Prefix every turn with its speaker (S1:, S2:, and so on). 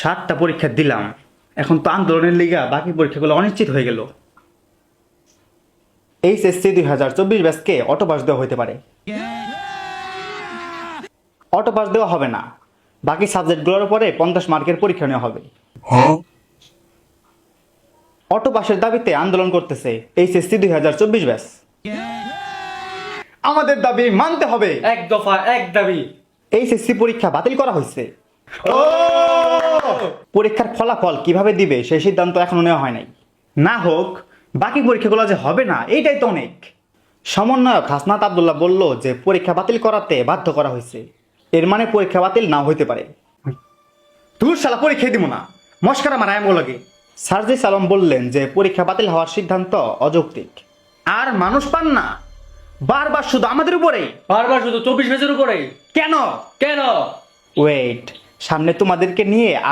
S1: 7টা পরীক্ষা দিলাম, এখন তো আন্দোলনের লিগা বাকি পরীক্ষাগুলো অনিশ্চিত হয়ে গেল। এইচএসসি 2024 ব্যাচকে অটো পাস দেওয়া হতে পারে। অটো পাস দেওয়া হবে না, বাকি সাবজেক্টগুলোর উপরে 50 মার্কের পরীক্ষা নেওয়া হবে। অটো পাসের দাবিতে আন্দোলন করতেছে এইচএসসি 2024 ব্যাচ। আমাদের দাবি মানতে হবে।
S2: এক দফা এক দাবি।
S1: এইচএসসি পরীক্ষা বাতিল করা হয়েছে। পরীক্ষার ফলাফল কিভাবে দিবে সেই সিদ্ধান্ত এখনো নেওয়া হয় নাই। না হোক, বাকি পরীক্ষাগুলো যে হবে না এইটাই তো অনেক। সমন্বয়ক হাসনাত আব্দুল্লাহ বলল যে পরীক্ষা বাতিল করাতে বাধ্য করা হয়েছে, এর মানে পরীক্ষা বাতিল নাও হইতে পারে। তুই শালা পরীক্ষা দিব না, মস্কারা মারায় আমগো লাগে। সার্জিস আলম বললেন যে পরীক্ষা বাতিল হওয়ার সিদ্ধান্ত অযৌক্তিক। আর মানুষ পান না, বারবার শুধু আমাদের উপরেই,
S2: বারবার শুধু 24 ব্যাচের উপরে।
S1: কেন?
S2: কেন?
S1: ওয়েট, সামনে তোমাদেরকে নিয়ে